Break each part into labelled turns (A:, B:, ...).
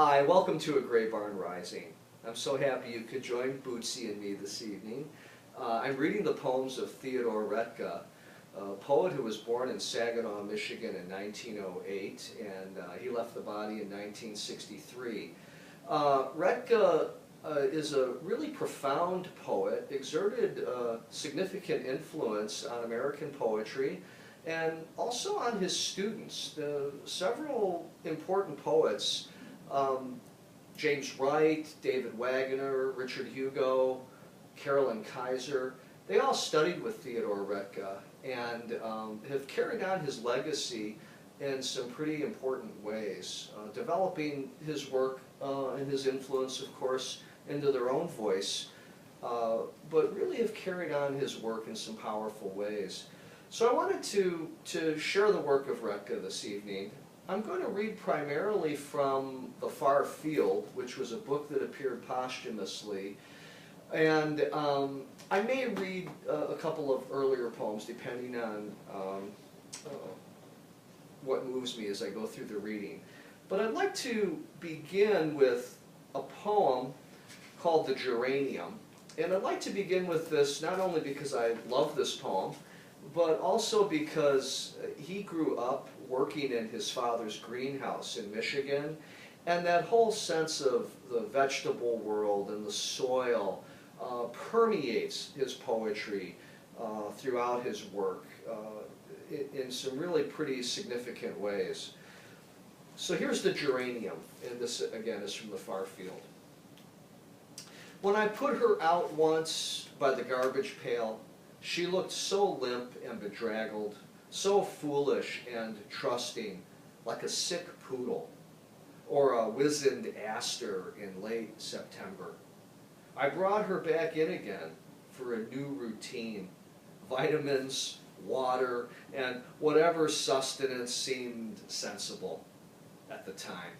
A: Hi, welcome to A Gray Barn Rising. I'm so happy you could join Bootsy and me this evening. I'm reading the poems of Theodore Roethke, a poet who was born in Saginaw, Michigan in 1908, and he left the body in 1963. Roethke is a really profound poet, exerted significant influence on American poetry, and also on his students. Several important poets, James Wright, David Wagoner, Richard Hugo, Carolyn Kaiser, they all studied with Theodore Roethke and have carried on his legacy in some pretty important ways, developing his work and his influence, of course, into their own voice, but really have carried on his work in some powerful ways. So I wanted to share the work of Roethke this evening. I'm going to read primarily from The Far Field, which was a book that appeared posthumously, and I may read a couple of earlier poems depending on what moves me as I go through the reading. But I'd like to begin with a poem called The Geranium, and I'd like to begin with this not only because I love this poem, but also because he grew up working in his father's greenhouse in Michigan, and that whole sense of the vegetable world and the soil permeates his poetry throughout his work in some really pretty significant ways. So here's The Geranium, and this again is from The Far Field. When I put her out once by the garbage pail, she looked so limp and bedraggled, so foolish and trusting, like a sick poodle, or a wizened aster in late September. I brought her back in again for a new routine, vitamins, water, and whatever sustenance seemed sensible at the time.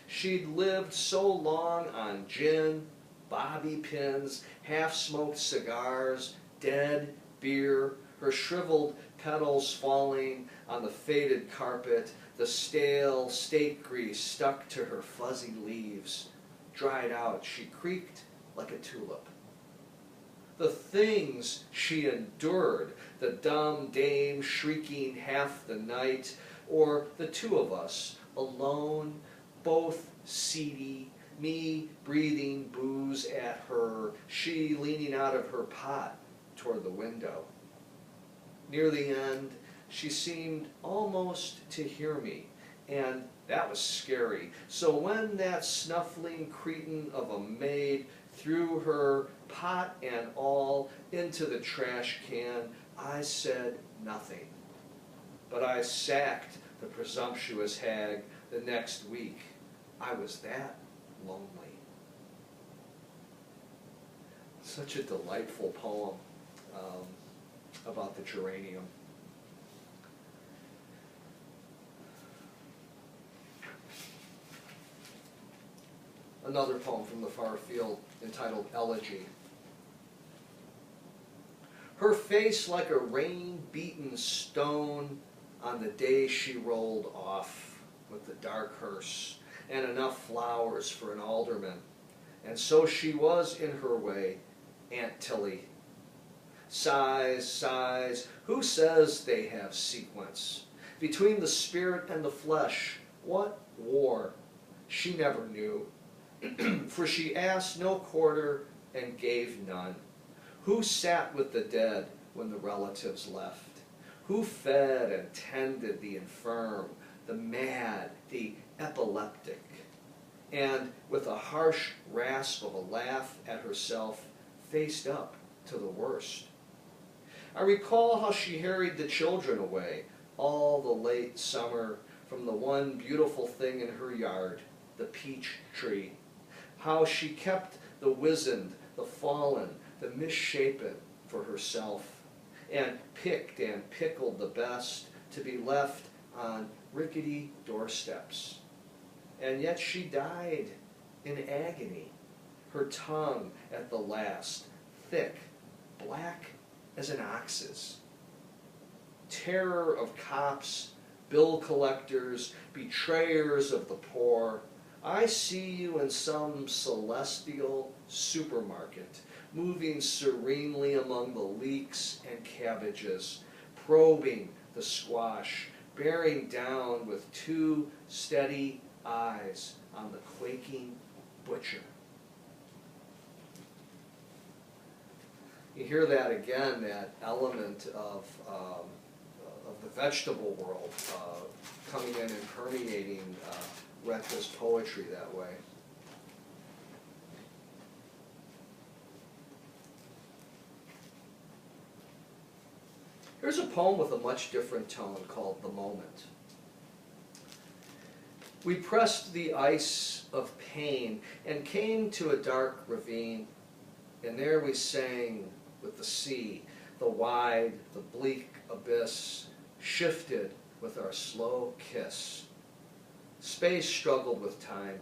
A: She'd lived so long on gin, bobby pins, half-smoked cigars, dead beer, her shriveled petals falling on the faded carpet, the stale steak grease stuck to her fuzzy leaves. Dried out, she creaked like a tulip. The things she endured, the dumb dame shrieking half the night, or the two of us, alone, both seedy, me breathing booze at her, she leaning out of her pot toward the window. Near the end, she seemed almost to hear me, and that was scary. So when that snuffling cretin of a maid threw her pot and all into the trash can, I said nothing. But I sacked the presumptuous hag the next week. I was that lonely. Such a delightful poem about the geranium. Another poem from The Far Field entitled Elegy. Her face like a rain-beaten stone on the day she rolled off with the dark hearse and enough flowers for an alderman. And so she was in her way, Aunt Tilly. Sighs, sighs, who says they have sequence? Between the spirit and the flesh, what war? She never knew. For she asked no quarter and gave none. Who sat with the dead when the relatives left? Who fed and tended the infirm, the mad, the epileptic? And with a harsh rasp of a laugh at herself, faced up to the worst. I recall how she harried the children away all the late summer from the one beautiful thing in her yard, the peach tree. How she kept the wizened, the fallen, the misshapen for herself, and picked and pickled the best to be left on rickety doorsteps. And yet she died in agony, her tongue at the last, thick, black as an ox's. Terror of cops, bill collectors, betrayers of the poor, I see you in some celestial supermarket, moving serenely among the leeks and cabbages, probing the squash, bearing down with two steady eyes on the quaking butcher. You hear that again, that element of the vegetable world coming in and permeating Roethke's poetry that way. Here's a poem with a much different tone called The Moment. We pressed the ice of pain and came to a dark ravine, and there we sang with the sea, the wide, the bleak abyss, shifted with our slow kiss. Space struggled with time.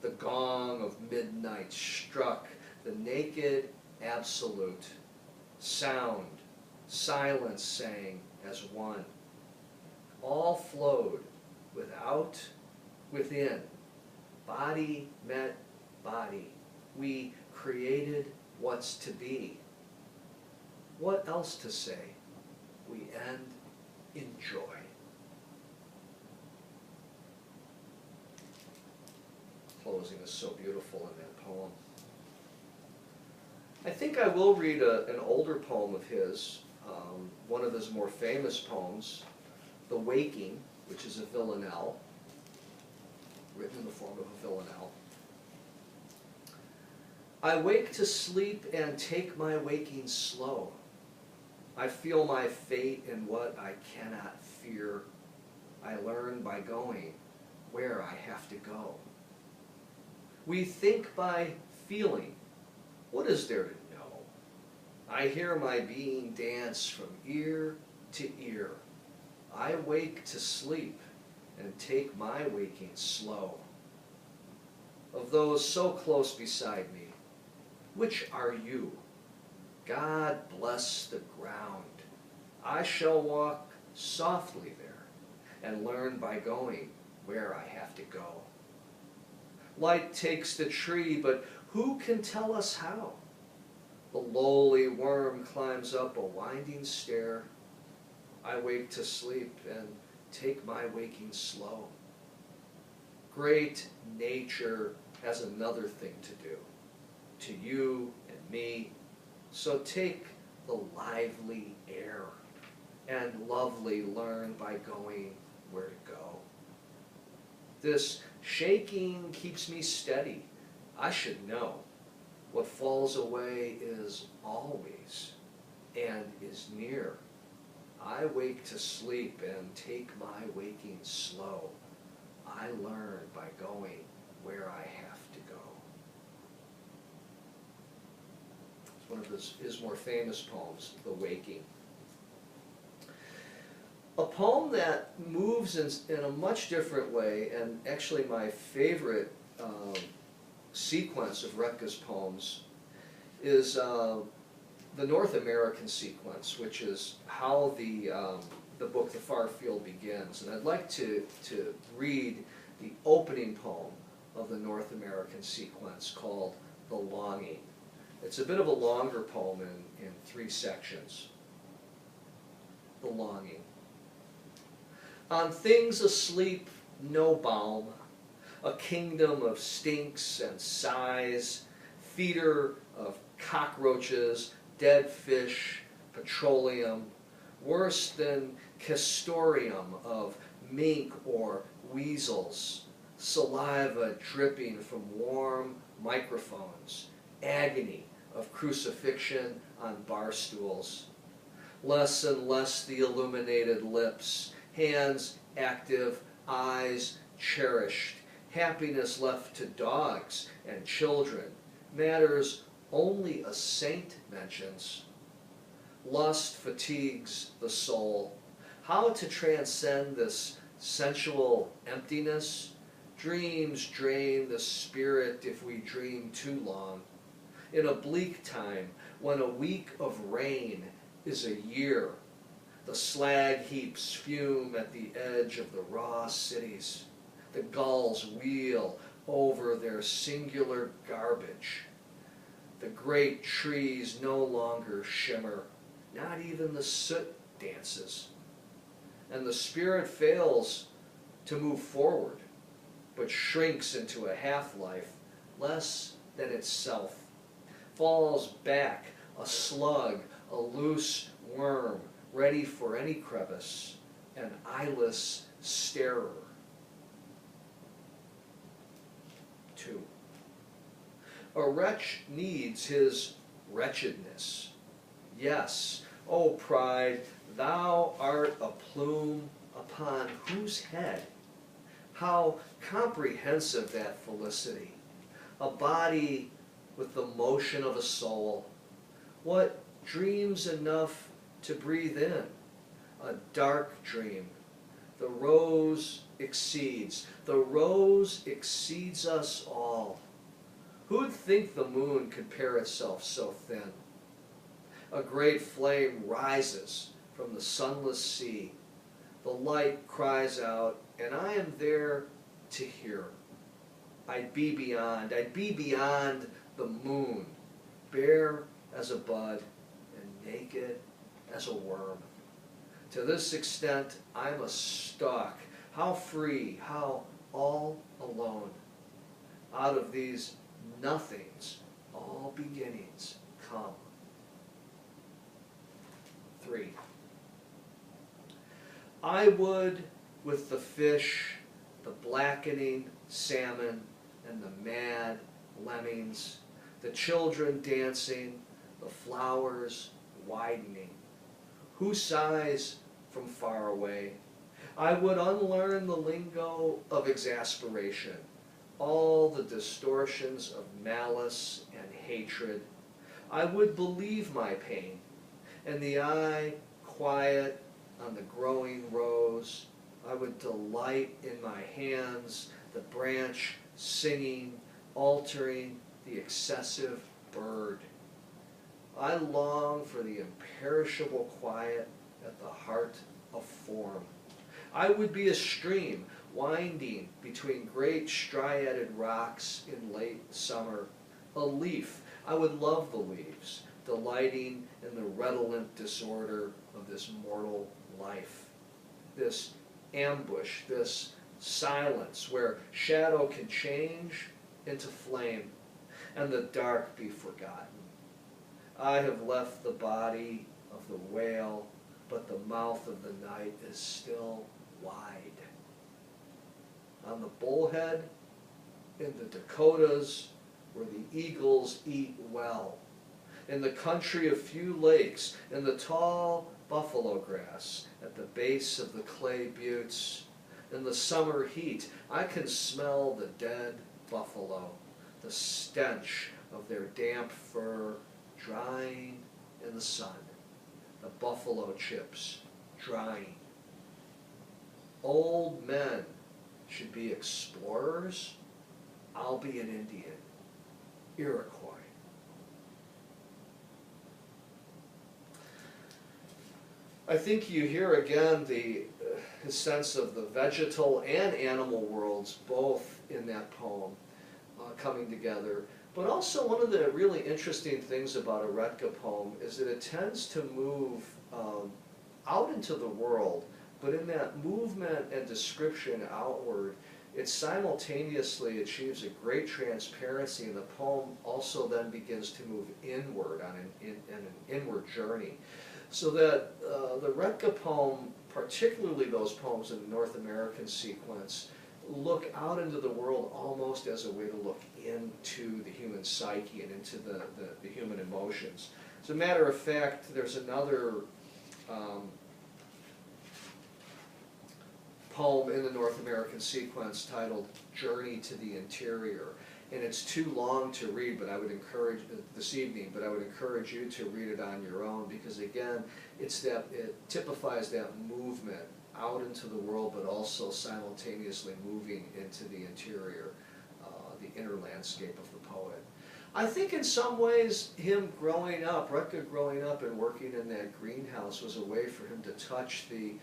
A: The gong of midnight struck the naked absolute. Sound, silence sang as one. All flowed without, within. Body met body. We created what's to be. What else to say? We end in joy. Closing is so beautiful in that poem. I think I will read an older poem of his, one of his more famous poems, The Waking, which is a villanelle, written in the form of a villanelle. I wake to sleep and take my waking slow. I feel my fate in what I cannot fear. I learn by going where I have to go. We think by feeling. What is there to know? I hear my being dance from ear to ear. I wake to sleep and take my waking slow. Of those so close beside me, which are you? God bless the ground. I shall walk softly there and learn by going where I have to go. Light takes the tree, but who can tell us how? The lowly worm climbs up a winding stair. I wake to sleep and take my waking slow. Great nature has another thing to do, to you and me. So take the lively air and lovely learn by going where to go. This shaking keeps me steady. I should know what falls away is always and is near. I wake to sleep and take my waking slow. I learn by going where I have to go. It's one of his more famous poems, The Waking. A poem that moves in a much different way, and actually my favorite sequence of Roethke's poems is the North American sequence, which is how the book The Far Field begins. And I'd like to read the opening poem of the North American sequence called The Longing. It's a bit of a longer poem in 3 sections. The Longing. On things asleep, no balm, a kingdom of stinks and sighs, feeder of cockroaches, dead fish, petroleum, worse than castoreum of mink or weasels, saliva dripping from warm microphones, agony of crucifixion on bar stools. Less and less the illuminated lips, hands active, eyes cherished, happiness left to dogs and children, matters only a saint mentions. Lust fatigues the soul. How to transcend this sensual emptiness? Dreams drain the spirit if we dream too long. In a bleak time, when a week of rain is a year, the slag heaps fume at the edge of the raw cities. The gulls wheel over their singular garbage. The great trees no longer shimmer, not even the soot dances. And the spirit fails to move forward, but shrinks into a half-life less than itself, falls back, a slug, a loose worm, ready for any crevice, an eyeless starer. 2. A wretch needs his wretchedness. Yes, O pride, thou art a plume upon whose head? How comprehensive that felicity! A body with the motion of a soul. What dreams enough to breathe in? A dark dream. The rose exceeds us all. Who'd think the moon could pair itself so thin? A great flame rises from the sunless sea. The light cries out, and I am there to hear. I'd be beyond the moon, bare as a bud and naked as a worm. To this extent, I'm a stalk. How free, how all alone. Out of these nothings, all beginnings come. 3. I would, with the fish, the blackening salmon, and the mad lemmings, the children dancing, the flowers widening. Who sighs from far away? I would unlearn the lingo of exasperation, all the distortions of malice and hatred. I would believe my pain, and the eye quiet on the growing rose. I would delight in my hands, the branch singing, altering the excessive bird. I long for the imperishable quiet at the heart of form. I would be a stream winding between great striated rocks in late summer. A leaf, I would love the leaves, delighting in the redolent disorder of this mortal life. This ambush, this silence where shadow can change into flame and the dark be forgotten. I have left the body of the whale, but the mouth of the night is still wide. On the bullhead, in the Dakotas, where the eagles eat well, in the country of few lakes, in the tall buffalo grass at the base of the clay buttes, in the summer heat, I can smell the dead buffalo, the stench of their damp fur drying in the sun, the buffalo chips drying. Old men should be explorers. I'll be an Indian, Iroquois. I think you hear again the sense of the vegetal and animal worlds both in that poem coming together. But also one of the really interesting things about a Roethke poem is that it tends to move out into the world, but in that movement and description outward, it simultaneously achieves a great transparency, and the poem also then begins to move inward on an inward journey. So that the Roethke poem, particularly those poems in the North American sequence, look out into the world almost as a way to look into the human psyche and into the human emotions. As a matter of fact, there's another poem in the North American sequence titled Journey to the Interior. And it's too long to read, but I would encourage this evening, but I would encourage you to read it on your own, because again, it typifies that movement out into the world, but also simultaneously moving into the interior, the inner landscape of the poet. I think in some ways him growing up, Roethke growing up and working in that greenhouse, was a way for him to touch the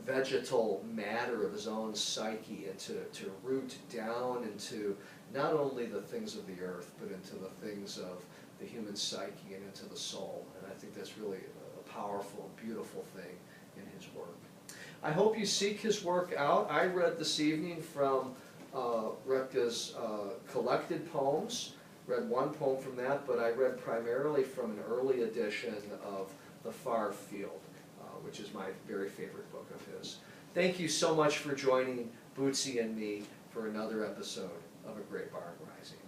A: vegetal matter of his own psyche and to root down into not only the things of the earth, but into the things of the human psyche and into the soul. And I think that's really a powerful, beautiful thing in his work. I hope you seek his work out. I read this evening from Roethke's collected poems, read one poem from that, but I read primarily from an early edition of The Far Field, which is my very favorite book of his. Thank you so much for joining Bootsy and me for another episode of A Great Barn Rising.